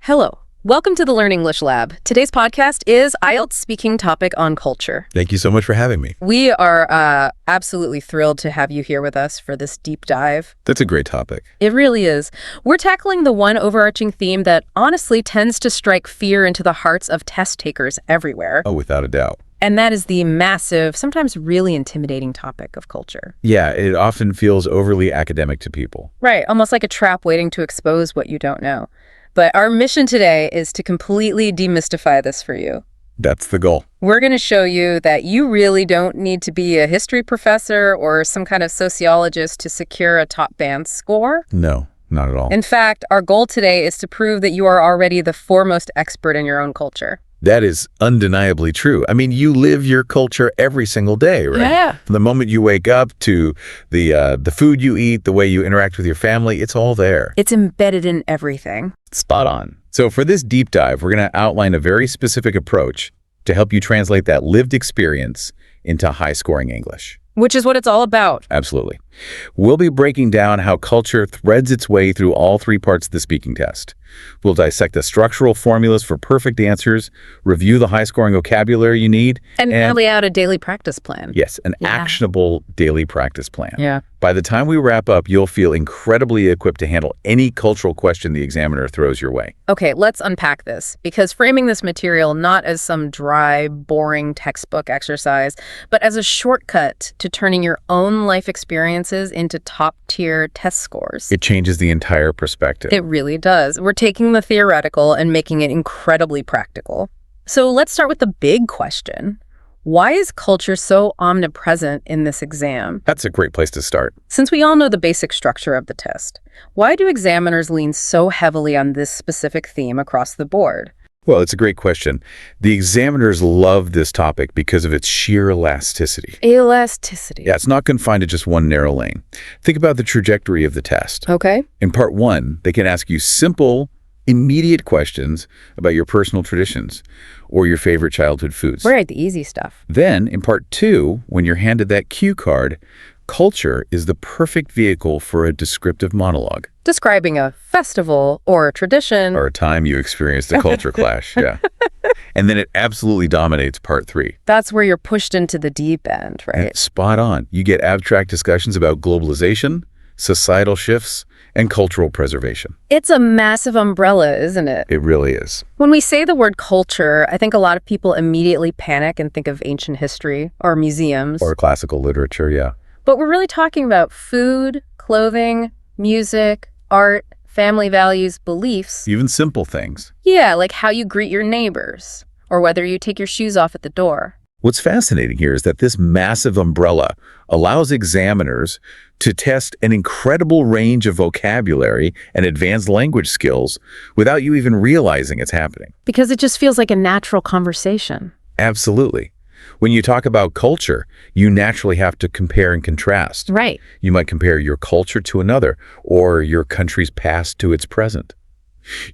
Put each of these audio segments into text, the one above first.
Hello. Welcome to the Learn English Lab. Today's podcast is IELTS Speaking Topic on culture. Thank you so much for having me. We are absolutely thrilled to have you here with us for this deep dive. That's a great topic. It really is. We're tackling the one overarching theme that honestly tends to strike fear into the hearts of test takers everywhere. Oh, without a doubt. And that is the massive, sometimes really intimidating topic of culture. Yeah, it often feels overly academic to people. Right, almost like a trap waiting to expose what you don't know. But our mission today is to completely demystify this for you. That's the goal. We're going to show you that you really don't need to be a history professor or some kind of sociologist to secure a top band score. No, not at all. In fact, our goal today is to prove that you are already the foremost expert in your own culture. That is undeniably true. I mean, you live your culture every single day, right? Yeah. From the moment you wake up to the food you eat, the way you interact with your family, it's all there. It's embedded in everything. Spot on. So for this deep dive, we're going to outline a very specific approach to help you translate that lived experience into high-scoring English. Which is what it's all about. Absolutely. We'll be breaking down how culture threads its way through all three parts of the speaking test. We'll dissect the structural formulas for perfect answers, review the high-scoring vocabulary you need, And lay out a daily practice plan. yes, an actionable daily practice plan. Yeah. By the time we wrap up, you'll feel incredibly equipped to handle any cultural question the examiner throws your way. Okay, let's unpack this, because framing this material not as some dry, boring textbook exercise, but as a shortcut to turning your own life experiences into top-tier test scores. It changes the entire perspective. It really does. We're taking the theoretical and making it incredibly practical. So let's start with the big question. Why is culture so omnipresent in this exam? That's a great place to start. Since we all know the basic structure of the test, why do examiners lean so heavily on this specific theme across the board? Well, it's a great question. The examiners love this topic because of its sheer elasticity. Elasticity. Yeah, it's not confined to just one narrow lane. Think about the trajectory of the test. Okay. In part one, they can ask you simple, immediate questions about your personal traditions or your favorite childhood foods. Right, the easy stuff. Then, in part two, when you're handed that cue card, culture is the perfect vehicle for a descriptive monologue. Describing a festival or a tradition. Or a time you experienced a culture clash, yeah. And then it absolutely dominates part three. That's where you're pushed into the deep end, right? And spot on. You get abstract discussions about globalization, societal shifts, and cultural preservation. It's a massive umbrella, isn't it? It really is. When we say the word culture, I think a lot of people immediately panic and think of ancient history or museums. Or classical literature, yeah. But we're really talking about food, clothing, music, art, family values, beliefs. Even simple things. Yeah, like how you greet your neighbors, or whether you take your shoes off at the door. What's fascinating here is that this massive umbrella allows examiners to test an incredible range of vocabulary and advanced language skills without you even realizing it's happening. Because it just feels like a natural conversation. Absolutely. When you talk about culture, you naturally have to compare and contrast. Right. You might compare your culture to another, or your country's past to its present.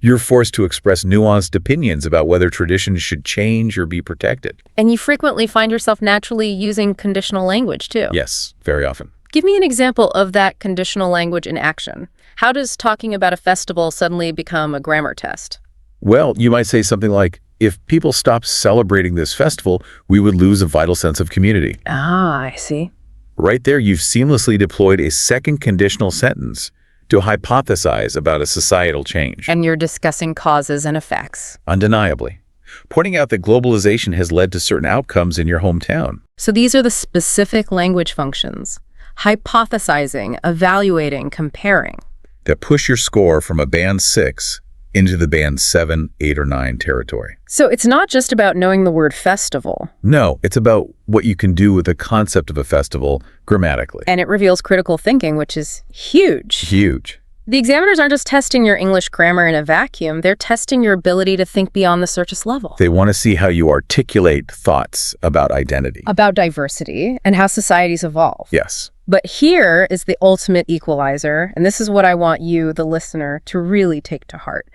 You're forced to express nuanced opinions about whether traditions should change or be protected. And you frequently find yourself naturally using conditional language, too. Yes, very often. Give me an example of that conditional language in action. How does talking about a festival suddenly become a grammar test? Well, you might say something like, if people stopped celebrating this festival, we would lose a vital sense of community. Ah, I see. Right there, you've seamlessly deployed a second conditional sentence to hypothesize about a societal change. And you're discussing causes and effects. Undeniably. Pointing out that globalization has led to certain outcomes in your hometown. So these are the specific language functions. Hypothesizing, evaluating, comparing. That push your score from a band 6 into the band 7, 8, or 9 territory. So it's not just about knowing the word festival. No, it's about what you can do with the concept of a festival grammatically. And it reveals critical thinking, which is huge. Huge. The examiners aren't just testing your English grammar in a vacuum, they're testing your ability to think beyond the surface level. They want to see how you articulate thoughts about identity. About diversity and how societies evolve. Yes. But here is the ultimate equalizer, and this is what I want you, the listener, to really take to heart.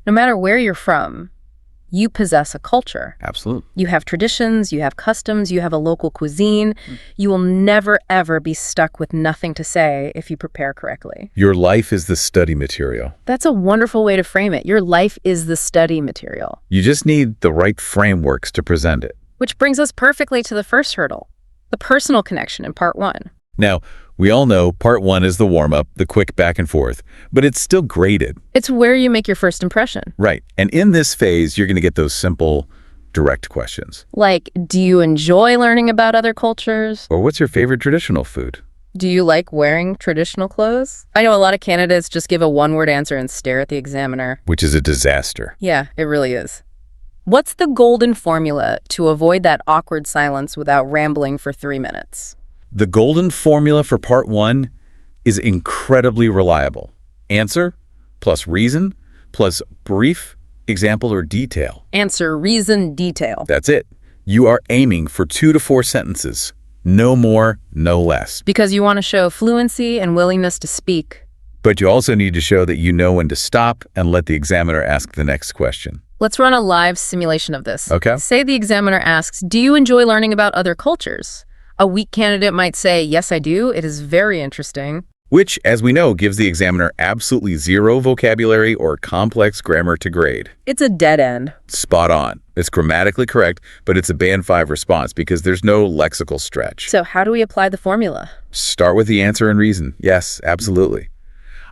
No matter where you're from, you possess a culture. Absolutely. You have traditions, you have customs, you have a local cuisine. You will never, ever be stuck with nothing to say if you prepare correctly. Your life is the study material. That's a wonderful way to frame it. Your life is the study material. You just need the right frameworks to present it. Which brings us perfectly to the first hurdle, the personal connection in part 1. Now, we all know part 1 is the warm-up, the quick back and forth, but it's still graded. It's where you make your first impression. Right. And in this phase, you're going to get those simple, direct questions. Like, do you enjoy learning about other cultures? Or what's your favorite traditional food? Do you like wearing traditional clothes? I know a lot of candidates just give a one-word answer and stare at the examiner. Which is a disaster. Yeah, it really is. What's the golden formula to avoid that awkward silence without rambling for 3 minutes? The golden formula for part 1 is incredibly reliable. Answer plus reason plus brief example or detail. Answer, reason, detail. That's it. You are aiming for 2 to 4 sentences. No more, no less. Because you want to show fluency and willingness to speak. But you also need to show that you know when to stop and let the examiner ask the next question. Let's run a live simulation of this. Okay. Say the examiner asks, do you enjoy learning about other cultures? A weak candidate might say, yes, I do. It is very interesting. Which, as we know, gives the examiner absolutely zero vocabulary or complex grammar to grade. It's a dead end. Spot on. It's grammatically correct, but it's a band 5 response because there's no lexical stretch. So how do we apply the formula? Start with the answer and reason. Yes, absolutely.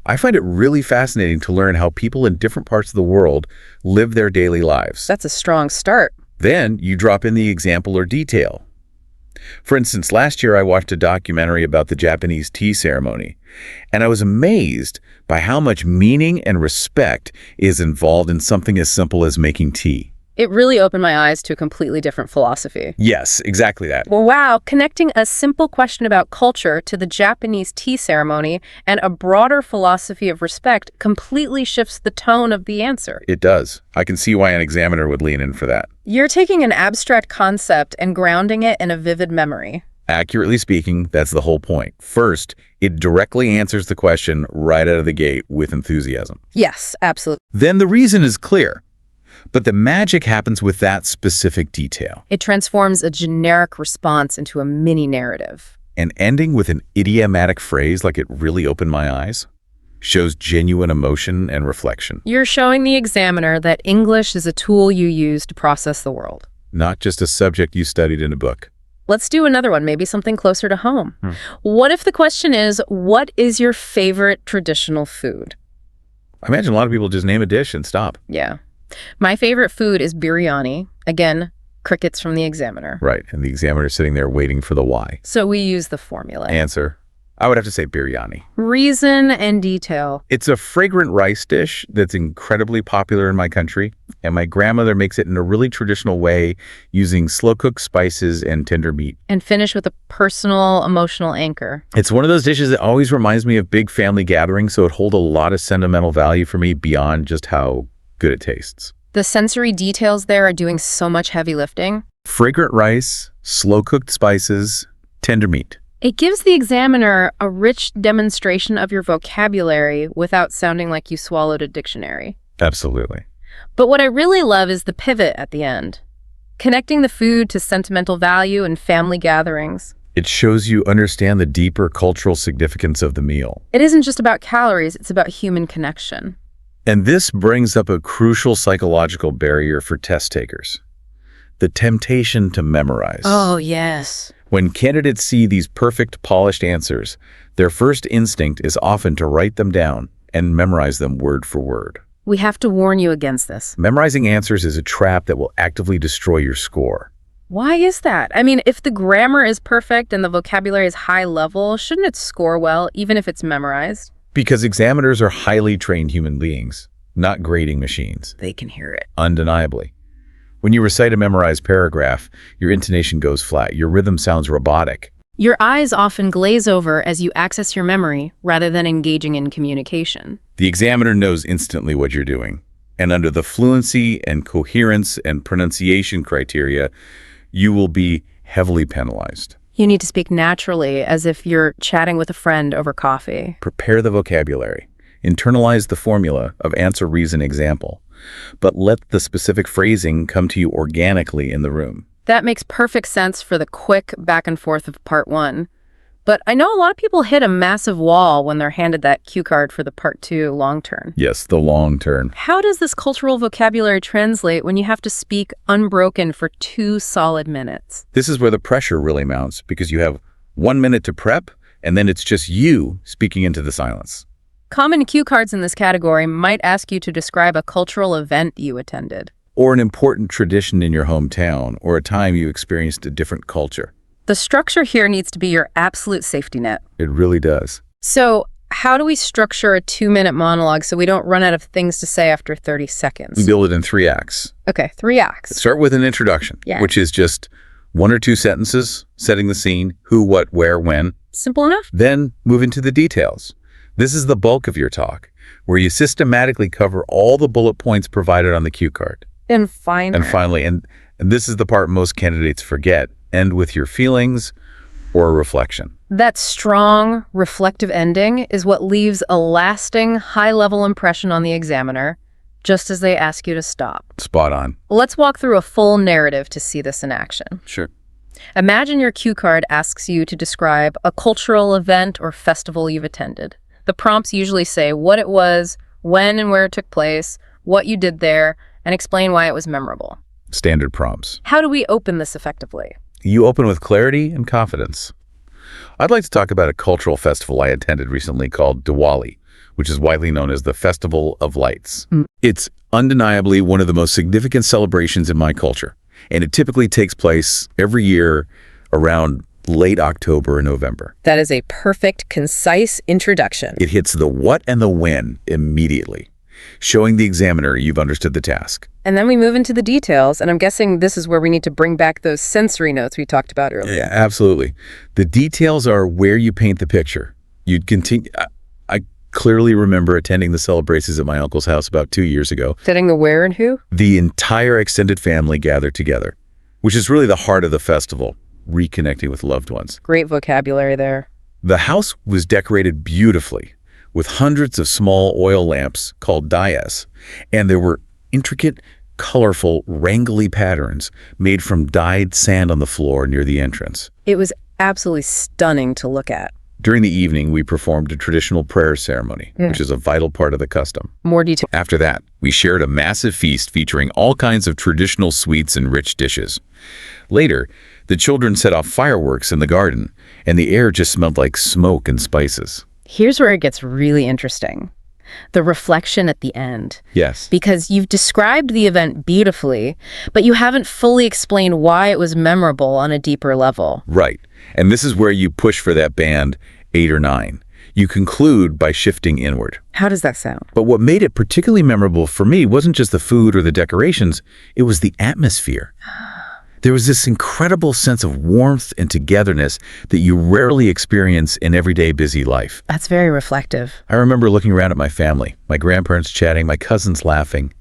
I find it really fascinating to learn how people in different parts of the world live their daily lives. That's a strong start. Then you drop in the example or detail. For instance, last year I watched a documentary about the Japanese tea ceremony, and I was amazed by how much meaning and respect is involved in something as simple as making tea. It really opened my eyes to a completely different philosophy. Yes, exactly that. Well, wow, connecting a simple question about culture to the Japanese tea ceremony and a broader philosophy of respect completely shifts the tone of the answer. It does. I can see why an examiner would lean in for that. You're taking an abstract concept and grounding it in a vivid memory. Accurately speaking, that's the whole point. First, it directly answers the question right out of the gate with enthusiasm. Yes, absolutely. Then the reason is clear. But the magic happens with that specific detail. It transforms a generic response into a mini narrative. And ending with an idiomatic phrase like "it really opened my eyes" shows genuine emotion and reflection. You're showing the examiner that English is a tool you use to process the world. Not just a subject you studied in a book. Let's do another one, maybe something closer to home. What if the question is, what is your favorite traditional food? I imagine a lot of people just name a dish and stop. Yeah. My favorite food is biryani. Again, crickets from the examiner. Right, and the examiner's sitting there waiting for the why. So we use the formula. Answer. I would have to say biryani. Reason and detail. It's a fragrant rice dish that's incredibly popular in my country, and my grandmother makes it in a really traditional way using slow-cooked spices and tender meat. And finish with a personal, emotional anchor. It's one of those dishes that always reminds me of big family gatherings, so it holds a lot of sentimental value for me beyond just how good it tastes. The sensory details there are doing so much heavy lifting. Fragrant rice, slow-cooked spices, tender meat. It gives the examiner a rich demonstration of your vocabulary without sounding like you swallowed a dictionary. Absolutely. But what I really love is the pivot at the end, connecting the food to sentimental value and family gatherings. It shows you understand the deeper cultural significance of the meal. It isn't just about calories, it's about human connection. And this brings up a crucial psychological barrier for test takers: the temptation to memorize. Oh, yes. When candidates see these perfect, polished answers, their first instinct is often to write them down and memorize them word for word. We have to warn you against this. Memorizing answers is a trap that will actively destroy your score. Why is that? I mean, if the grammar is perfect and the vocabulary is high level, shouldn't it score well, even if it's memorized? Because examiners are highly trained human beings, not grading machines. They can hear it. Undeniably. When you recite a memorized paragraph, your intonation goes flat, your rhythm sounds robotic. Your eyes often glaze over as you access your memory rather than engaging in communication. The examiner knows instantly what you're doing. And under the fluency and coherence and pronunciation criteria, you will be heavily penalized. You need to speak naturally, as if you're chatting with a friend over coffee. Prepare the vocabulary. Internalize the formula of answer, reason, example, but let the specific phrasing come to you organically in the room. That makes perfect sense for the quick back and forth of part one. But I know a lot of people hit a massive wall when they're handed that cue card for the part two long turn. Yes, the long turn. How does this cultural vocabulary translate when you have to speak unbroken for 2 solid minutes? This is where the pressure really mounts because you have 1 minute to prep and then it's just you speaking into the silence. Common cue cards in this category might ask you to describe a cultural event you attended. Or an important tradition in your hometown or a time you experienced a different culture. The structure here needs to be your absolute safety net. It really does. So how do we structure a 2-minute monologue so we don't run out of things to say after 30 seconds? We build it in 3 acts. Okay, 3 acts. Start with an introduction, which is just 1 or 2 sentences, setting the scene, who, what, where, when. Simple enough? Then move into the details. This is the bulk of your talk, where you systematically cover all the bullet points provided on the cue card. And finally, and this is the part most candidates forget, end with your feelings or a reflection. that strong, reflective ending is what leaves a lasting, high-level impression on the examiner, just as they ask you to stop. Spot on. Let's walk through a full narrative to see this in action. Sure. Imagine your cue card asks you to describe a cultural event or festival you've attended. The prompts usually say what it was, when and where it took place, what you did there, and explain why it was memorable. Standard prompts. How do we open this effectively? You open with clarity and confidence. I'd like to talk about a cultural festival I attended recently called Diwali, which is widely known as the Festival of Lights. It's undeniably one of the most significant celebrations in my culture, and it typically takes place every year around late October and November. That is a perfect, concise introduction. It hits the what and the when immediately, showing the examiner you've understood the task. And then we move into the details, and I'm guessing this is where we need to bring back those sensory notes we talked about earlier. Yeah, absolutely. The details are where you paint the picture. You'd continue. I clearly remember attending the celebrations at my uncle's house about 2 years ago. Setting the where and who? The entire extended family gathered together, which is really the heart of the festival, reconnecting with loved ones. Great vocabulary there. The house was decorated beautifully with hundreds of small oil lamps called diyas, and there were intricate, colorful, wrangly patterns made from dyed sand on the floor near the entrance. It was absolutely stunning to look at. During the evening, we performed a traditional prayer ceremony, which is a vital part of the custom. More detail. After that, we shared a massive feast featuring all kinds of traditional sweets and rich dishes. Later, the children set off fireworks in the garden, and the air just smelled like smoke and spices. Here's where it gets really interesting. The reflection at the end. Yes. Because you've described the event beautifully, but you haven't fully explained why it was memorable on a deeper level. Right. And this is where you push for that band 8 or 9. You conclude by shifting inward. How does that sound? But what made it particularly memorable for me wasn't just the food or the decorations, it was the atmosphere. There was this incredible sense of warmth and togetherness that you rarely experience in everyday busy life. That's very reflective. I remember looking around at my family, my grandparents chatting, my cousins laughing,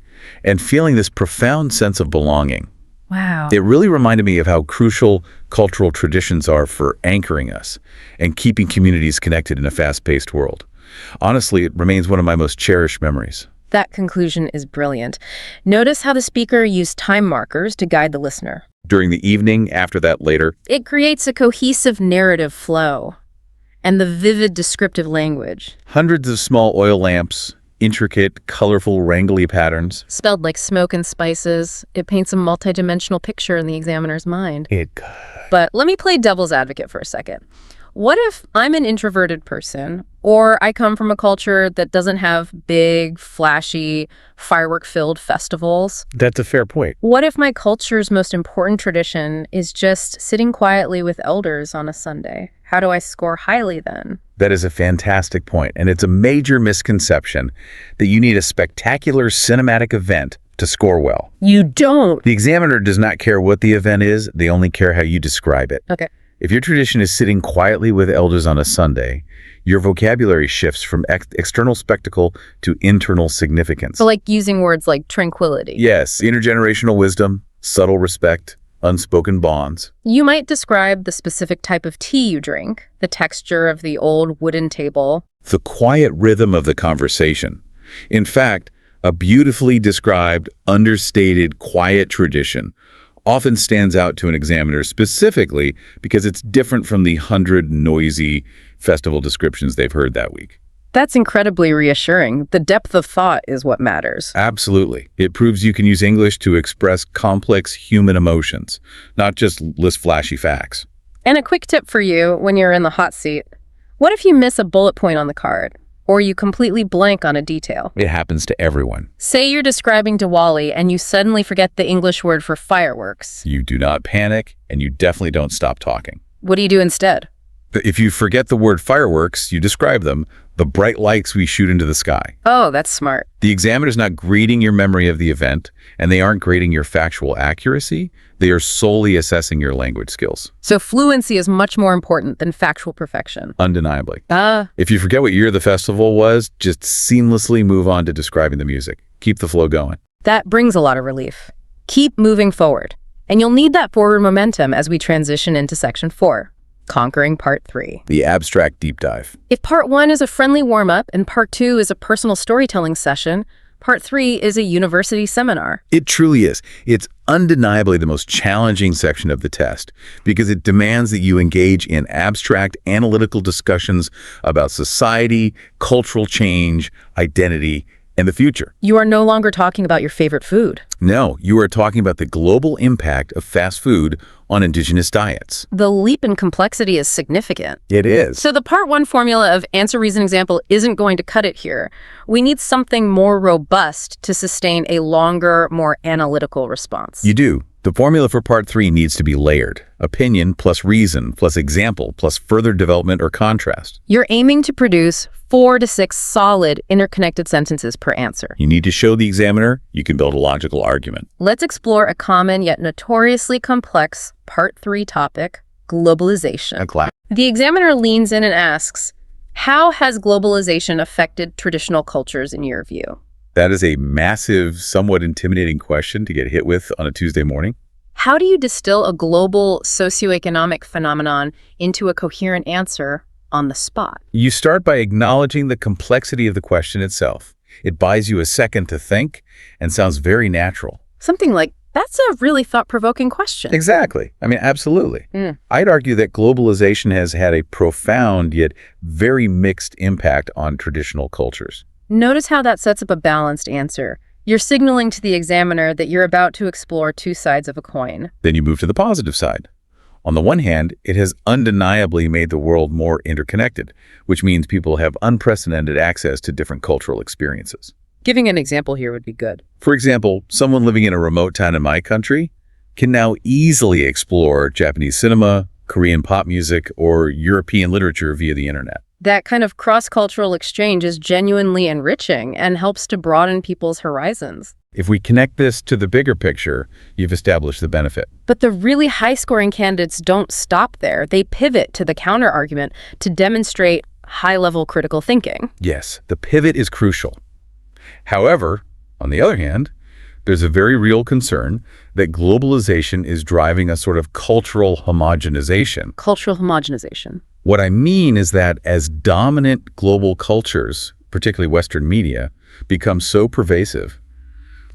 and feeling this profound sense of belonging. Wow. It really reminded me of how crucial cultural traditions are for anchoring us and keeping communities connected in a fast-paced world. Honestly, it remains one of my most cherished memories. That conclusion is brilliant. Notice how the speaker used time markers to guide the listener. During the evening, after that later, It creates a cohesive narrative flow and the vivid descriptive language. hundreds of small oil lamps, intricate, colorful, wrangly patterns. Spelled like smoke and spices, it paints a multidimensional picture in the examiner's mind. But let me play devil's advocate for a second. What if I'm an introverted person, or I come from a culture that doesn't have big, flashy, firework-filled festivals? That's a fair point. What if my culture's most important tradition is just sitting quietly with elders on a Sunday? How do I score highly then? That is a fantastic point, and it's a major misconception that you need a spectacular cinematic event to score well. You don't. The examiner does not care what the event is, they only care how you describe it. Okay. If your tradition is sitting quietly with elders on a Sunday, your vocabulary shifts from external spectacle to internal significance. So like using words like tranquility. Yes, intergenerational wisdom, subtle respect, unspoken bonds. You might describe the specific type of tea you drink, the texture of the old wooden table. The quiet rhythm of the conversation. In fact, a beautifully described, understated, quiet tradition often stands out to an examiner specifically because it's different from the 100 noisy festival descriptions they've heard that week. That's incredibly reassuring. The depth of thought is what matters. Absolutely. It proves you can use English to express complex human emotions, not just list flashy facts. And a quick tip for you when you're in the hot seat. What if you miss a bullet point on the card? Or you completely blank on a detail? It happens to everyone. Say you're describing Diwali and you suddenly forget the English word for fireworks. You do not panic, and you definitely don't stop talking. What do you do instead? If you forget the word fireworks, you describe them, the bright lights we shoot into the sky. Oh, that's smart. The examiner's not grading your memory of the event, and they aren't grading your factual accuracy. They are solely assessing your language skills. So fluency is much more important than factual perfection. Undeniably. Ah. If you forget what year the festival was, just seamlessly move on to describing the music. Keep the flow going. That brings a lot of relief. Keep moving forward. And you'll need that forward momentum as we transition into Section 4. Conquering Part 3. The abstract deep dive. If Part 1 is a friendly warm-up and Part 2 is a personal storytelling session, Part 3 is a university seminar. It truly is. It's undeniably the most challenging section of the test because it demands that you engage in abstract analytical discussions about society, cultural change, identity, and the future. You are no longer talking about your favorite food. No, you are talking about the global impact of fast food on indigenous diets. The leap in complexity is significant. It is. So the Part 1 formula of answer, reason, example isn't going to cut it here. We need something more robust to sustain a longer, more analytical response. You do. The formula for Part 3 needs to be layered. Opinion plus reason plus example plus further development or contrast. You're aiming to produce 4 to 6 solid, interconnected sentences per answer. You need to show the examiner you can build a logical argument. Let's explore a common yet notoriously complex Part 3 topic, globalization. The examiner leans in and asks, how has globalization affected traditional cultures in your view? That is a massive, somewhat intimidating question to get hit with on a Tuesday morning. How do you distill a global socioeconomic phenomenon into a coherent answer on the spot? You start by acknowledging the complexity of the question itself. It buys you a second to think and sounds very natural. Something like, that's a really thought-provoking question. Exactly. I mean, absolutely. I'd argue that globalization has had a profound yet very mixed impact on traditional cultures. Notice how that sets up a balanced answer. You're signaling to the examiner that you're about to explore 2 sides of a coin. Then you move to the positive side. On the one hand, it has undeniably made the world more interconnected, which means people have unprecedented access to different cultural experiences. Giving an example here would be good. For example, someone living in a remote town in my country can now easily explore Japanese cinema, Korean pop music, or European literature via the internet. That kind of cross-cultural exchange is genuinely enriching and helps to broaden people's horizons. If we connect this to the bigger picture, you've established the benefit. But the really high-scoring candidates don't stop there. They pivot to the counter-argument to demonstrate high-level critical thinking. Yes, the pivot is crucial. However, on the other hand, there's a very real concern that globalization is driving a sort of cultural homogenization. Cultural homogenization. What I mean is that as dominant global cultures, particularly Western media, become so pervasive,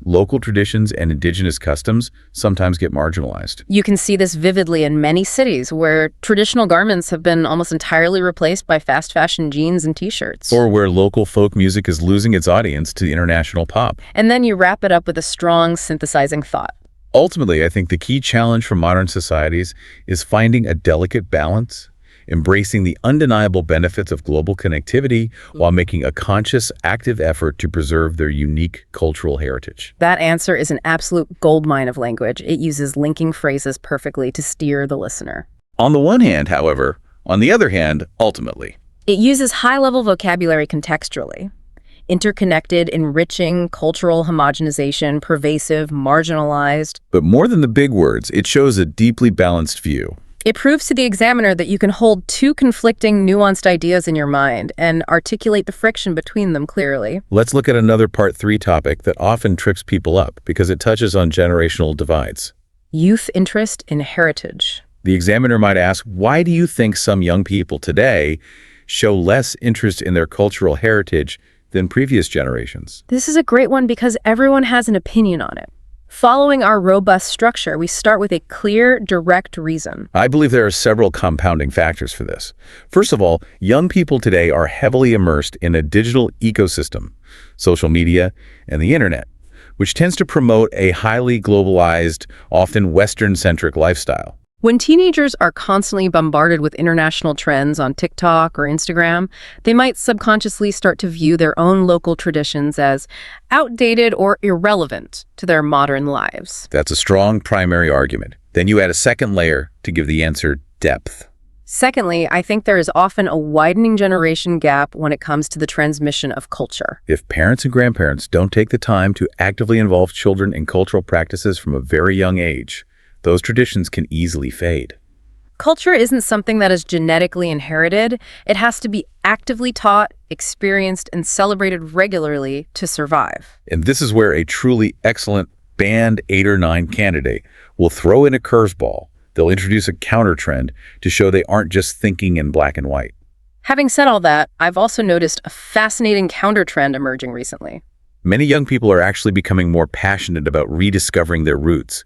local traditions and indigenous customs sometimes get marginalized. You can see this vividly in many cities where traditional garments have been almost entirely replaced by fast fashion jeans and t-shirts. Or where local folk music is losing its audience to international pop. And then you wrap it up with a strong synthesizing thought. Ultimately, I think the key challenge for modern societies is finding a delicate balance, embracing the undeniable benefits of global connectivity while making a conscious, active effort to preserve their unique cultural heritage. That answer is an absolute goldmine of language. It uses linking phrases perfectly to steer the listener. On the one hand, however, on the other hand, ultimately, it uses high-level vocabulary contextually. Interconnected, enriching, cultural homogenization, pervasive, marginalized. But more than the big words, it shows a deeply balanced view. It proves to the examiner that you can hold 2 conflicting, nuanced ideas in your mind and articulate the friction between them clearly. Let's look at another Part 3 topic that often trips people up because it touches on generational divides. Youth interest in heritage. The examiner might ask, why do you think some young people today show less interest in their cultural heritage than previous generations? This is a great one because everyone has an opinion on it. Following our robust structure, we start with a clear, direct reason. I believe there are several compounding factors for this. First of all, young people today are heavily immersed in a digital ecosystem, social media, and the internet, which tends to promote a highly globalized, often Western-centric lifestyle. When teenagers are constantly bombarded with international trends on TikTok or Instagram, they might subconsciously start to view their own local traditions as outdated or irrelevant to their modern lives. That's a strong primary argument. Then you add a second layer to give the answer depth. Secondly, I think there is often a widening generation gap when it comes to the transmission of culture. If parents and grandparents don't take the time to actively involve children in cultural practices from a very young age, those traditions can easily fade. Culture isn't something that is genetically inherited. It has to be actively taught, experienced, and celebrated regularly to survive. And this is where a truly excellent Band 8 or 9 candidate will throw in a curveball. They'll introduce a counter trend to show they aren't just thinking in black and white. Having said all that, I've also noticed a fascinating counter trend emerging recently. Many young people are actually becoming more passionate about rediscovering their roots,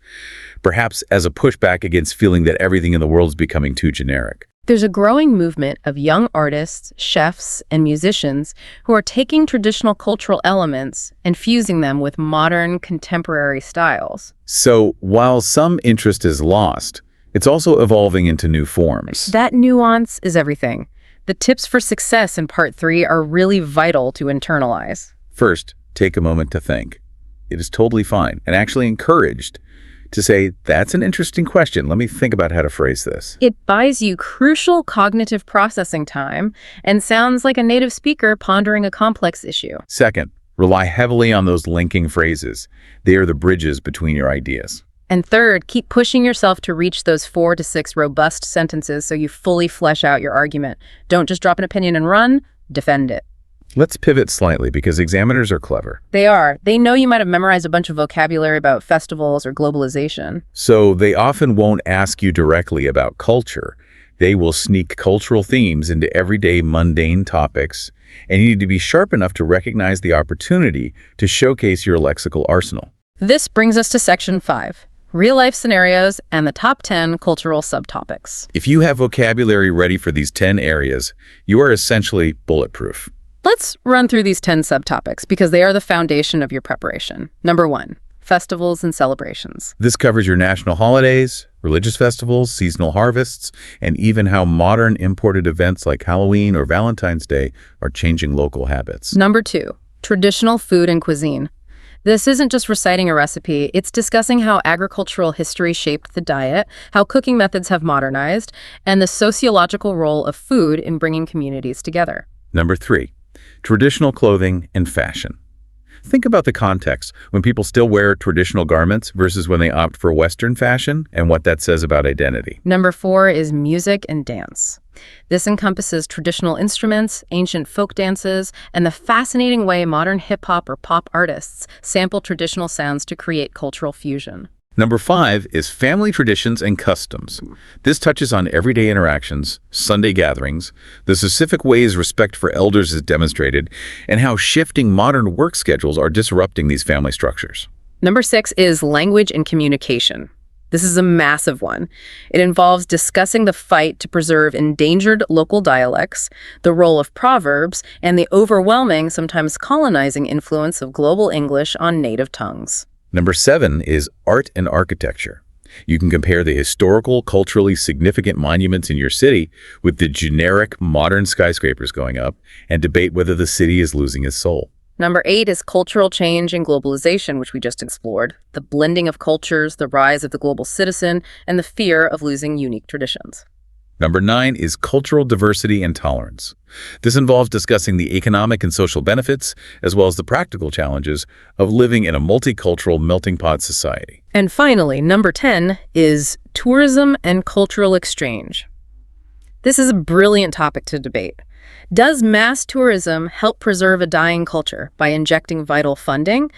perhaps as a pushback against feeling that everything in the world is becoming too generic. There's a growing movement of young artists, chefs, and musicians who are taking traditional cultural elements and fusing them with modern, contemporary styles. So, while some interest is lost, it's also evolving into new forms. That nuance is everything. The tips for success in Part 3 are really vital to internalize. First, take a moment to think. It is totally fine and actually encouraged to say, that's an interesting question. Let me think about how to phrase this. It buys you crucial cognitive processing time and sounds like a native speaker pondering a complex issue. Second, rely heavily on those linking phrases. They are the bridges between your ideas. And third, keep pushing yourself to reach those 4 to 6 robust sentences so you fully flesh out your argument. Don't just drop an opinion and run, defend it. Let's pivot slightly because examiners are clever. They are. They know you might have memorized a bunch of vocabulary about festivals or globalization. So they often won't ask you directly about culture. They will sneak cultural themes into everyday mundane topics, and you need to be sharp enough to recognize the opportunity to showcase your lexical arsenal. This brings us to Section 5, real-life scenarios and the top 10 cultural subtopics. If you have vocabulary ready for these 10 areas, you are essentially bulletproof. Let's run through these 10 subtopics because they are the foundation of your preparation. Number 1, festivals and celebrations. This covers your national holidays, religious festivals, seasonal harvests, and even how modern imported events like Halloween or Valentine's Day are changing local habits. Number 2, traditional food and cuisine. This isn't just reciting a recipe, it's discussing how agricultural history shaped the diet, how cooking methods have modernized, and the sociological role of food in bringing communities together. Number 3, traditional clothing and fashion. Think about the context when people still wear traditional garments versus when they opt for Western fashion and what that says about identity. Number 4 is music and dance. This encompasses traditional instruments, ancient folk dances, and the fascinating way modern hip-hop or pop artists sample traditional sounds to create cultural fusion. Number 5 is family traditions and customs. This touches on everyday interactions, Sunday gatherings, the specific ways respect for elders is demonstrated, and how shifting modern work schedules are disrupting these family structures. Number 6 is language and communication. This is a massive one. It involves discussing the fight to preserve endangered local dialects, the role of proverbs, and the overwhelming, sometimes colonizing influence of global English on native tongues. Number 7 is art and architecture. You can compare the historical, culturally significant monuments in your city with the generic modern skyscrapers going up and debate whether the city is losing its soul. Number 8 is cultural change and globalization, which we just explored, the blending of cultures, the rise of the global citizen, and the fear of losing unique traditions. Number 9 is cultural diversity and tolerance. This involves discussing the economic and social benefits, as well as the practical challenges of living in a multicultural melting pot society. And finally, number 10 is tourism and cultural exchange. This is a brilliant topic to debate. Does mass tourism help preserve a dying culture by injecting vital funding,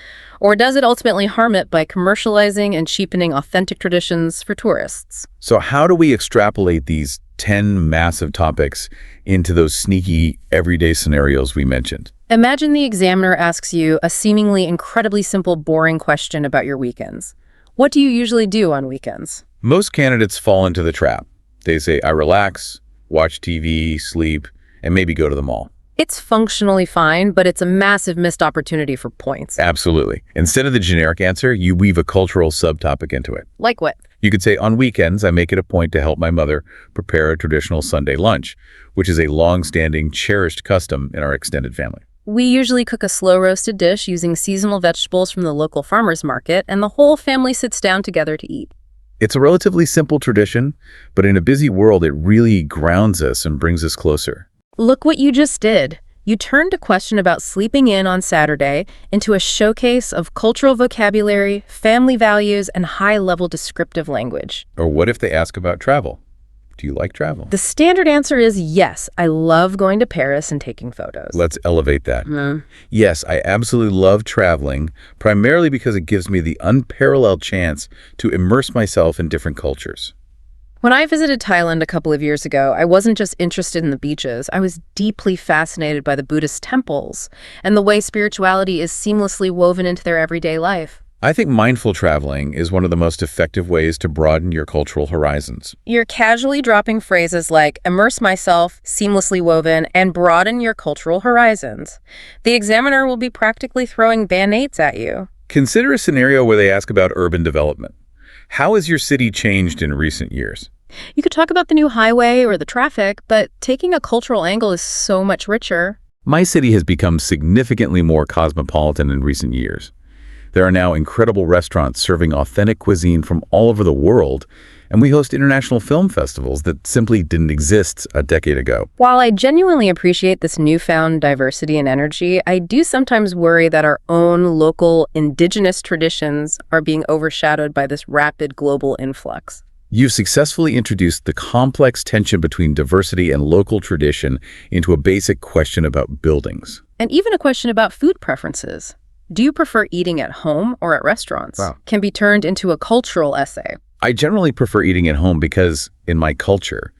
or does it ultimately harm it by commercializing and cheapening authentic traditions for tourists? So how do we extrapolate these 10 massive topics into those sneaky, everyday scenarios we mentioned? Imagine the examiner asks you a seemingly incredibly simple, boring question about your weekends. What do you usually do on weekends? Most candidates fall into the trap. They say, I relax, watch TV, sleep, and maybe go to the mall. It's functionally fine, but it's a massive missed opportunity for points. Absolutely. Instead of the generic answer, you weave a cultural subtopic into it. Like what? You could say, on weekends, I make it a point to help my mother prepare a traditional Sunday lunch, which is a long-standing, cherished custom in our extended family. We usually cook a slow-roasted dish using seasonal vegetables from the local farmer's market, and the whole family sits down together to eat. It's a relatively simple tradition, but in a busy world, it really grounds us and brings us closer. Look what you just did. You turned a question about sleeping in on Saturday into a showcase of cultural vocabulary, family values, and high-level descriptive language. Or what if they ask about travel? Do you like travel? The standard answer is yes, I love going to Paris and taking photos. Let's elevate that. Yes, I absolutely love traveling, primarily because it gives me the unparalleled chance to immerse myself in different cultures. When I visited Thailand a couple of years ago, I wasn't just interested in the beaches. I was deeply fascinated by the Buddhist temples and the way spirituality is seamlessly woven into their everyday life. I think mindful traveling is one of the most effective ways to broaden your cultural horizons. You're casually dropping phrases like immerse myself, seamlessly woven, and broaden your cultural horizons. The examiner will be practically throwing band-aids at you. Consider a scenario where they ask about urban development. How has your city changed in recent years? You could talk about the new highway or the traffic, but taking a cultural angle is so much richer. My city has become significantly more cosmopolitan in recent years. There are now incredible restaurants serving authentic cuisine from all over the world, and we host international film festivals that simply didn't exist a decade ago. While I genuinely appreciate this newfound diversity and energy, I do sometimes worry that our own local indigenous traditions are being overshadowed by this rapid global influx. You've successfully introduced the complex tension between diversity and local tradition into a basic question about buildings. And even a question about food preferences. Do you prefer eating at home or at restaurants? Wow. Can be turned into a cultural essay. I generally prefer eating at home because, in my culture,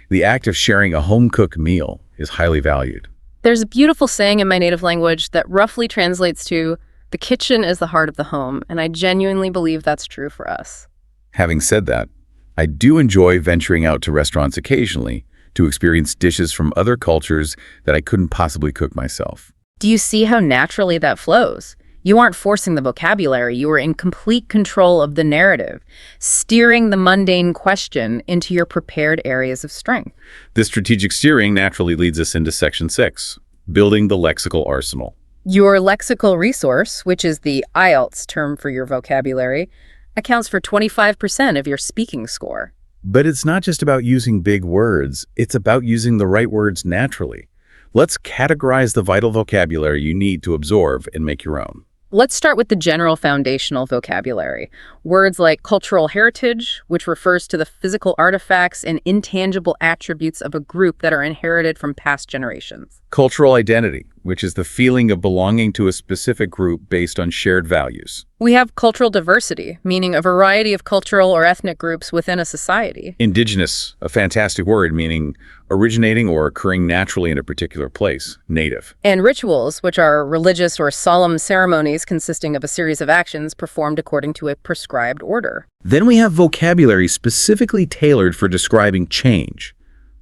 the act of sharing a home-cooked meal is highly valued. There's a beautiful saying in my native language that roughly translates to, the kitchen is the heart of the home, and I genuinely believe that's true for us. Having said that, I do enjoy venturing out to restaurants occasionally to experience dishes from other cultures that I couldn't possibly cook myself. Do you see how naturally that flows? You aren't forcing the vocabulary, you are in complete control of the narrative, steering the mundane question into your prepared areas of strength. This strategic steering naturally leads us into Section 6, building the lexical arsenal. Your lexical resource, which is the IELTS term for your vocabulary, accounts for 25% of your speaking score. But it's not just about using big words, it's about using the right words naturally. Let's categorize the vital vocabulary you need to absorb and make your own. Let's start with the general foundational vocabulary. Words like cultural heritage, which refers to the physical artifacts and intangible attributes of a group that are inherited from past generations. Cultural identity, which is the feeling of belonging to a specific group based on shared values. We have cultural diversity, meaning a variety of cultural or ethnic groups within a society. Indigenous, a fantastic word meaning originating or occurring naturally in a particular place, native. And rituals, which are religious or solemn ceremonies consisting of a series of actions performed according to a prescribed order. Then we have vocabulary specifically tailored for describing change.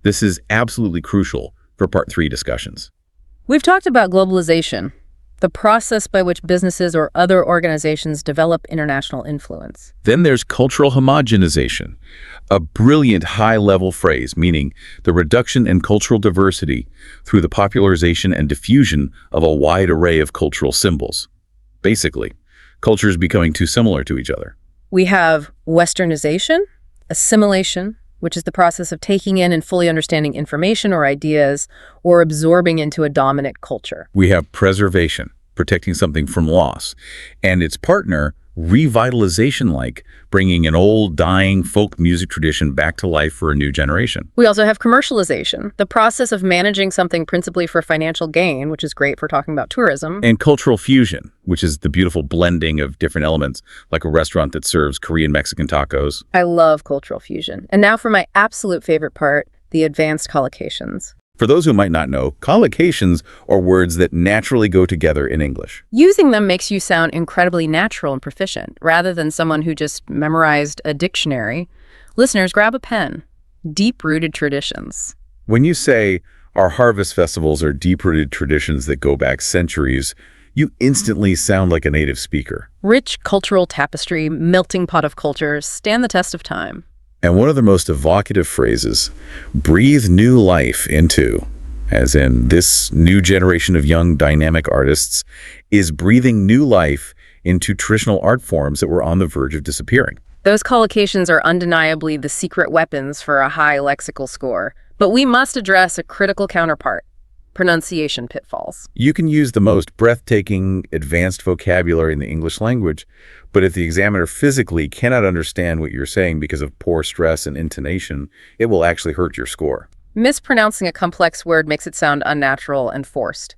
This is absolutely crucial for Part 3 discussions. We've talked about globalization, the process by which businesses or other organizations develop international influence. Then there's cultural homogenization, a brilliant high-level phrase meaning the reduction in cultural diversity through the popularization and diffusion of a wide array of cultural symbols. Basically, cultures becoming too similar to each other. We have westernization, assimilation, which is the process of taking in and fully understanding information or ideas or absorbing into a dominant culture. We have preservation, protecting something from loss, and its partner, revitalization-like, bringing an old, dying folk music tradition back to life for a new generation. We also have commercialization, the process of managing something principally for financial gain, which is great for talking about tourism. And cultural fusion, which is the beautiful blending of different elements, like a restaurant that serves Korean Mexican tacos. I love cultural fusion. And now for my absolute favorite part, the advanced collocations. For those who might not know, collocations are words that naturally go together in English. Using them makes you sound incredibly natural and proficient, rather than someone who just memorized a dictionary. Listeners, grab a pen. Deep-rooted traditions. When you say, our harvest festivals are deep-rooted traditions that go back centuries, you instantly sound like a native speaker. Rich cultural tapestry, melting pot of cultures, stand the test of time. And one of the most evocative phrases, breathe new life into, as in this new generation of young dynamic artists, is breathing new life into traditional art forms that were on the verge of disappearing. Those collocations are undeniably the secret weapons for a high lexical score. But we must address a critical counterpart, pronunciation pitfalls. You can use the most breathtaking, advanced vocabulary in the English language, but if the examiner physically cannot understand what you're saying because of poor stress and intonation, it will actually hurt your score. Mispronouncing a complex word makes it sound unnatural and forced.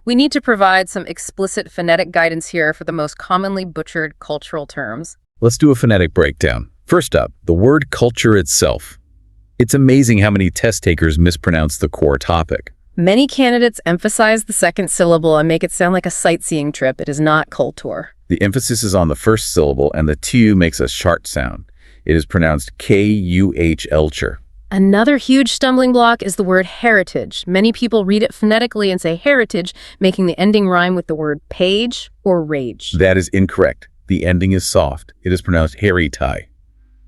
We need to provide some explicit phonetic guidance here for the most commonly butchered cultural terms. Let's do a phonetic breakdown. First up, the word culture itself. It's amazing how many test takers mispronounce the core topic. Many candidates emphasize the second syllable and make it sound like a sightseeing trip. It is not culture. The emphasis is on the first syllable, and the tu makes a shart sound. It is pronounced K-U-H-elture. Another huge stumbling block is the word heritage. Many people read it phonetically and say heritage, making the ending rhyme with the word page or rage. That is incorrect. The ending is soft. It is pronounced heritai.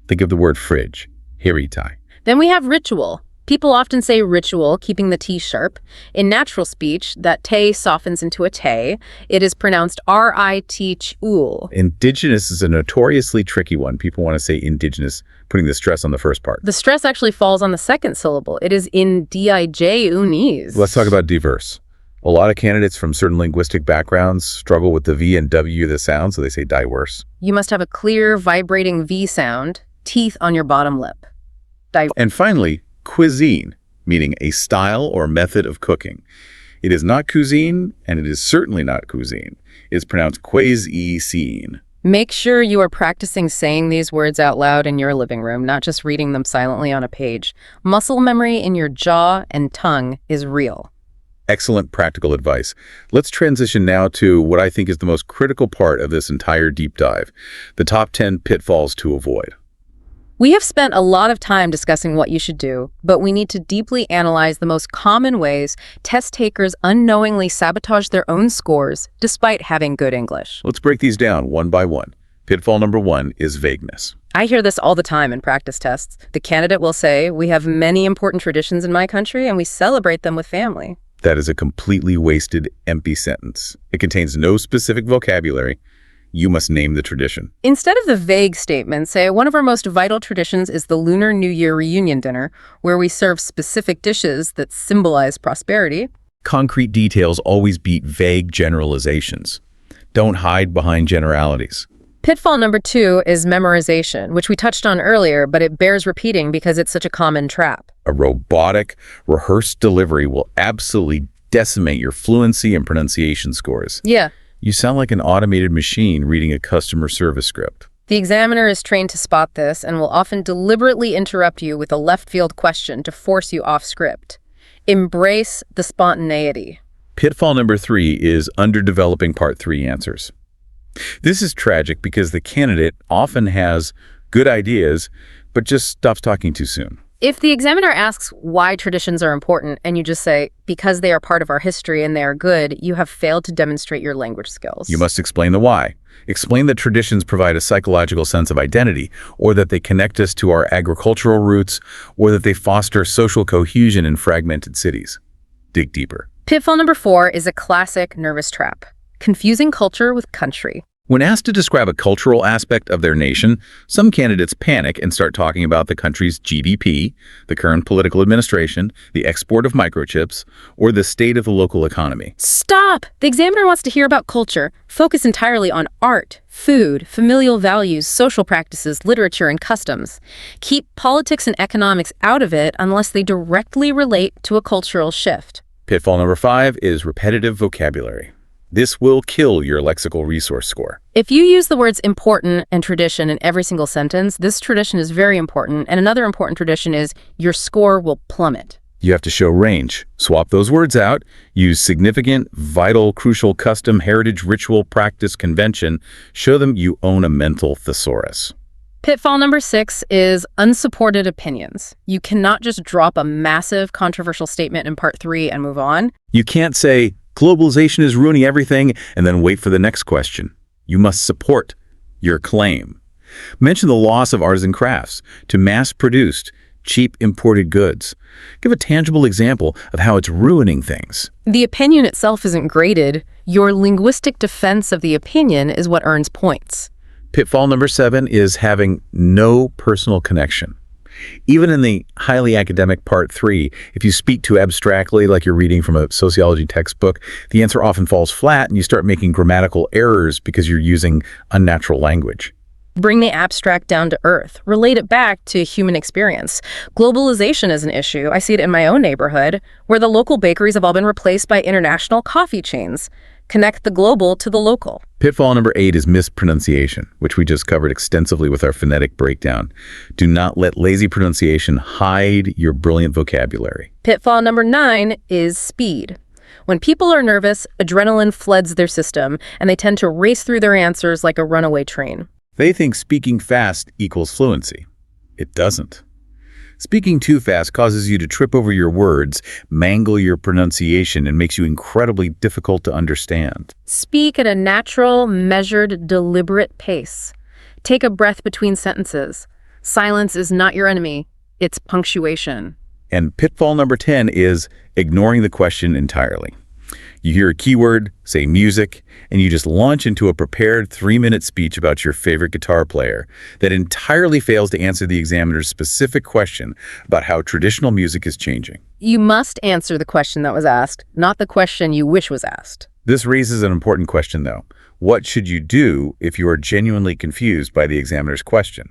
Think of the word fridge, heritai. Then we have ritual. People often say ritual, keeping the T sharp. In natural speech, that te softens into a te. It is pronounced R-I-T-Ch-ul. Indigenous is a notoriously tricky one. People want to say indigenous, putting the stress on the first part. The stress actually falls on the second syllable. It is in-D-I-J-unis. Let's talk about diverse. A lot of candidates from certain linguistic backgrounds struggle with the V and W of the sound, so they say diverse. You must have a clear, vibrating V sound, teeth on your bottom lip. And finally, cuisine, meaning a style or method of cooking. It is not cuisine, and it is certainly not cuisine. It is pronounced cuisine. Make sure you are practicing saying these words out loud in your living room, not just reading them silently on a page. Muscle memory in your jaw and tongue is real. Excellent practical advice. Let's transition now to what I think is the most critical part of this entire deep dive, the top 10 pitfalls to avoid. We have spent a lot of time discussing what you should do, but we need to deeply analyze the most common ways test takers unknowingly sabotage their own scores despite having good English. Let's break these down one by one. Pitfall number 1 is vagueness. I hear this all the time in practice tests. The candidate will say, "We have many important traditions in my country and we celebrate them with family." That is a completely wasted, empty sentence. It contains no specific vocabulary. You must name the tradition. Instead of the vague statement, say, "One of our most vital traditions is the Lunar New Year reunion dinner, where we serve specific dishes that symbolize prosperity." Concrete details always beat vague generalizations. Don't hide behind generalities. Pitfall number 2 is memorization, which we touched on earlier, but it bears repeating because it's such a common trap. A robotic, rehearsed delivery will absolutely decimate your fluency and pronunciation scores. Yeah. You sound like an automated machine reading a customer service script. The examiner is trained to spot this and will often deliberately interrupt you with a left-field question to force you off script. Embrace the spontaneity. Pitfall number 3 is underdeveloping part 3 answers. This is tragic because the candidate often has good ideas, but just stops talking too soon. If the examiner asks why traditions are important and you just say, "Because they are part of our history and they are good," you have failed to demonstrate your language skills. You must explain the why. Explain that traditions provide a psychological sense of identity, or that they connect us to our agricultural roots, or that they foster social cohesion in fragmented cities. Dig deeper. Pitfall number 4 is a classic nervous trap. Confusing culture with country. When asked to describe a cultural aspect of their nation, some candidates panic and start talking about the country's GDP, the current political administration, the export of microchips, or the state of the local economy. Stop! The examiner wants to hear about culture. Focus entirely on art, food, familial values, social practices, literature, and customs. Keep politics and economics out of it unless they directly relate to a cultural shift. Pitfall number 5 is repetitive vocabulary. This will kill your lexical resource score. If you use the words important and tradition in every single sentence, this tradition is very important, and another important tradition is your score will plummet. You have to show range. Swap those words out. Use significant, vital, crucial, custom, heritage, ritual, practice, convention. Show them you own a mental thesaurus. Pitfall number 6 is unsupported opinions. You cannot just drop a massive controversial statement in part 3 and move on. You can't say, globalization is ruining everything, and then wait for the next question. You must support your claim. Mention the loss of artisan crafts to mass-produced, cheap imported goods. Give a tangible example of how it's ruining things. The opinion itself isn't graded. Your linguistic defense of the opinion is what earns points. Pitfall number 7 is having no personal connection. Even in the highly academic part 3, if you speak too abstractly like you're reading from a sociology textbook, the answer often falls flat and you start making grammatical errors because you're using unnatural language. Bring the abstract down to earth. Relate it back to human experience. Globalization is an issue. I see it in my own neighborhood, where the local bakeries have all been replaced by international coffee chains. Connect the global to the local. Pitfall number 8 is mispronunciation, which we just covered extensively with our phonetic breakdown. Do not let lazy pronunciation hide your brilliant vocabulary. Pitfall number 9 is speed. When people are nervous, adrenaline floods their system, and they tend to race through their answers like a runaway train. They think speaking fast equals fluency. It doesn't. Speaking too fast causes you to trip over your words, mangle your pronunciation, and makes you incredibly difficult to understand. Speak at a natural, measured, deliberate pace. Take a breath between sentences. Silence is not your enemy. It's punctuation. And pitfall number 10 is ignoring the question entirely. You hear a keyword, say music, and you just launch into a prepared 3-minute speech about your favorite guitar player that entirely fails to answer the examiner's specific question about how traditional music is changing. You must answer the question that was asked, not the question you wish was asked. This raises an important question, though. What should you do if you are genuinely confused by the examiner's question?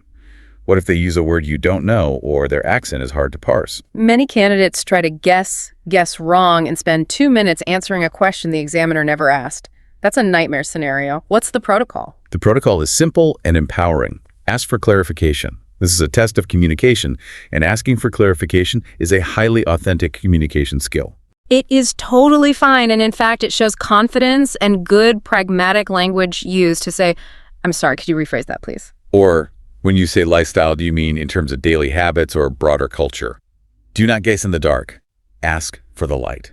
What if they use a word you don't know or their accent is hard to parse? Many candidates try to guess wrong, and spend 2 minutes answering a question the examiner never asked. That's a nightmare scenario. What's the protocol? The protocol is simple and empowering. Ask for clarification. This is a test of communication, and asking for clarification is a highly authentic communication skill. It is totally fine, and in fact, it shows confidence and good pragmatic language used to say, "I'm sorry, could you rephrase that, please?" Or, when you say lifestyle, do you mean in terms of daily habits or broader culture? Do not gaze in the dark. Ask for the light.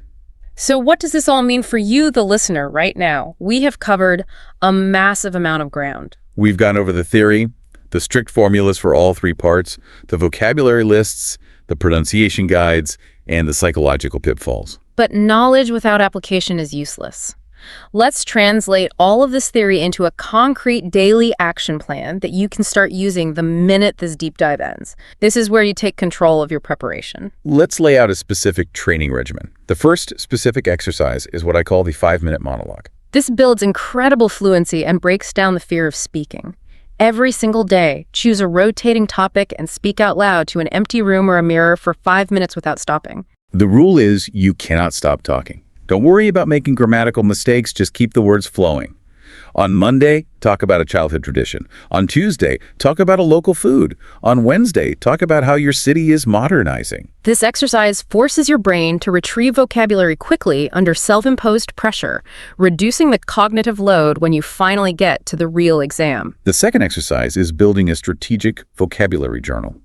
So what does this all mean for you, the listener, right now? We have covered a massive amount of ground. We've gone over the theory, the strict formulas for all 3 parts, the vocabulary lists, the pronunciation guides, and the psychological pitfalls. But knowledge without application is useless. Let's translate all of this theory into a concrete daily action plan that you can start using the minute this deep dive ends. This is where you take control of your preparation. Let's lay out a specific training regimen. The first specific exercise is what I call the 5-minute monologue. This builds incredible fluency and breaks down the fear of speaking. Every single day, choose a rotating topic and speak out loud to an empty room or a mirror for 5 minutes without stopping. The rule is you cannot stop talking. Don't worry about making grammatical mistakes, just keep the words flowing. On Monday, talk about a childhood tradition. On Tuesday, talk about a local food. On Wednesday, talk about how your city is modernizing. This exercise forces your brain to retrieve vocabulary quickly under self-imposed pressure, reducing the cognitive load when you finally get to the real exam. The second exercise is building a strategic vocabulary journal.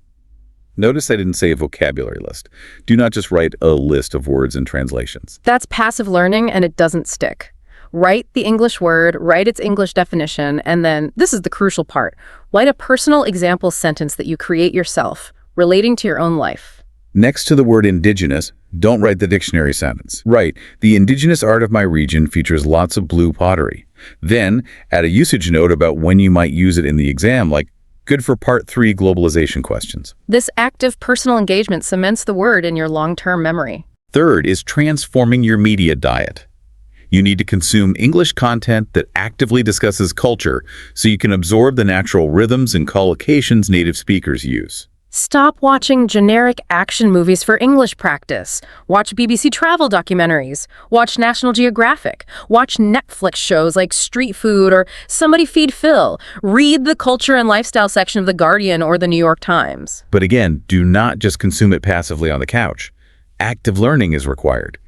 Notice I didn't say a vocabulary list. Do not just write a list of words and translations. That's passive learning, and it doesn't stick. Write the English word, write its English definition, and then, this is the crucial part, write a personal example sentence that you create yourself, relating to your own life. Next to the word indigenous, don't write the dictionary sentence. Write, the indigenous art of my region features lots of blue pottery. Then, add a usage note about when you might use it in the exam, like, good for Part 3 globalization questions. This active personal engagement cements the word in your long-term memory. Third is transforming your media diet. You need to consume English content that actively discusses culture so you can absorb the natural rhythms and collocations native speakers use. Stop watching generic action movies for English practice. Watch BBC travel documentaries. Watch National Geographic. Watch Netflix shows like Street Food or Somebody Feed Phil. Read the culture and lifestyle section of The Guardian or The New York Times. But again, do not just consume it passively on the couch. Active learning is required.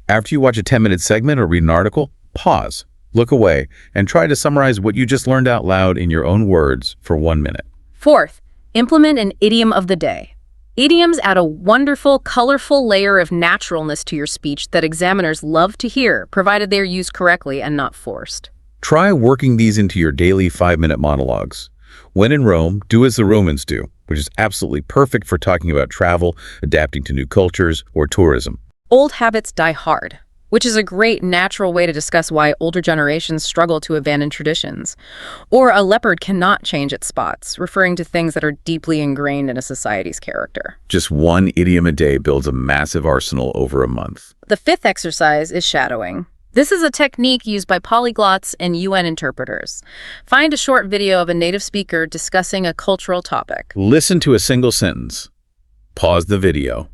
After you watch a 10-minute segment or read an article, pause, look away, and try to summarize what you just learned out loud in your own words for 1 minute. Fourth, implement an idiom of the day. Idioms add a wonderful, colorful layer of naturalness to your speech that examiners love to hear, provided they are used correctly and not forced. Try working these into your daily 5-minute monologues. When in Rome, do as the Romans do, which is absolutely perfect for talking about travel, adapting to new cultures, or tourism. Old habits die hard, which is a great natural way to discuss why older generations struggle to abandon traditions. Or a leopard cannot change its spots, referring to things that are deeply ingrained in a society's character. Just one idiom a day builds a massive arsenal over a month. The fifth exercise is shadowing. This is a technique used by polyglots and UN interpreters. Find a short video of a native speaker discussing a cultural topic. Listen to a single sentence, pause the video,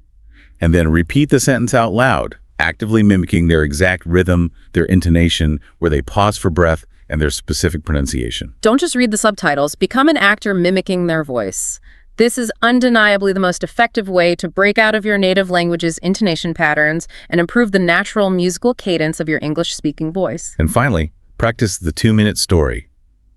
and then repeat the sentence out loud, actively mimicking their exact rhythm, their intonation, where they pause for breath, and their specific pronunciation. Don't just read the subtitles, become an actor mimicking their voice. This is undeniably the most effective way to break out of your native language's intonation patterns and improve the natural musical cadence of your English-speaking voice. And finally, practice the 2-minute story.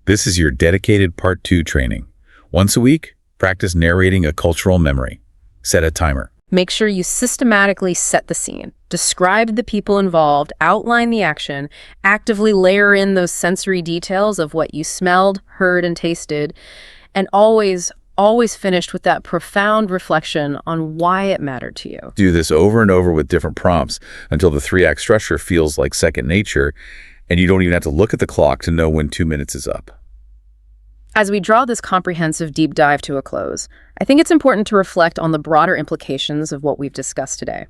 This is your dedicated Part 2 training. Once a week, practice narrating a cultural memory. Set a timer. Make sure you systematically set the scene, describe the people involved, outline the action, actively layer in those sensory details of what you smelled, heard, and tasted, and always finished with that profound reflection on why it mattered to you. Do this over and over with different prompts until the 3-act structure feels like second nature, and you don't even have to look at the clock to know when 2 minutes is up. As we draw this comprehensive deep dive to a close, I think it's important to reflect on the broader implications of what we've discussed today.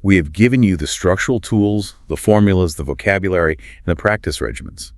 We have given you the structural tools, the formulas, the vocabulary, and the practice regimens.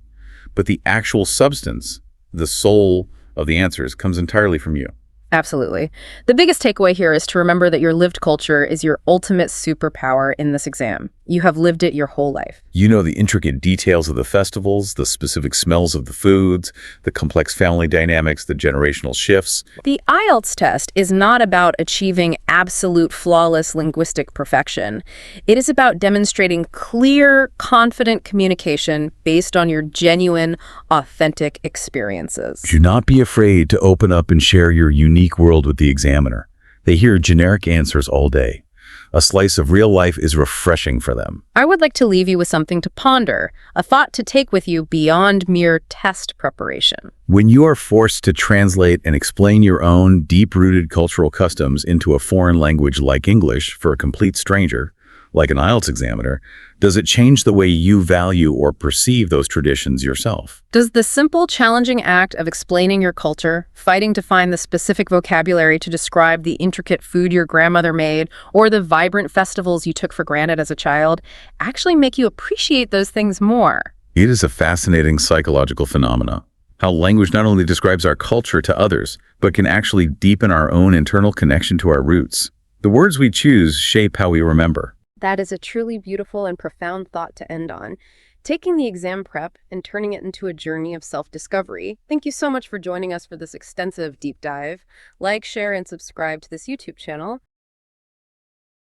But the actual substance, the soul of the answers, comes entirely from you. Absolutely. The biggest takeaway here is to remember that your lived culture is your ultimate superpower in this exam. You have lived it your whole life. You know the intricate details of the festivals, the specific smells of the foods, the complex family dynamics, the generational shifts. The IELTS test is not about achieving absolute flawless linguistic perfection. It is about demonstrating clear, confident communication based on your genuine, authentic experiences. Do not be afraid to open up and share your unique world with the examiner. They hear generic answers all day. A slice of real life is refreshing for them. I would like to leave you with something to ponder, a thought to take with you beyond mere test preparation. When you are forced to translate and explain your own deep-rooted cultural customs into a foreign language like English for a complete stranger, like an IELTS examiner, does it change the way you value or perceive those traditions yourself? Does the simple, challenging act of explaining your culture, fighting to find the specific vocabulary to describe the intricate food your grandmother made, or the vibrant festivals you took for granted as a child, actually make you appreciate those things more? It is a fascinating psychological phenomena. How language not only describes our culture to others, but can actually deepen our own internal connection to our roots. The words we choose shape how we remember. That is a truly beautiful and profound thought to end on. Taking the exam prep and turning it into a journey of self-discovery. Thank you so much for joining us for this extensive deep dive. Like, share, and subscribe to this YouTube channel.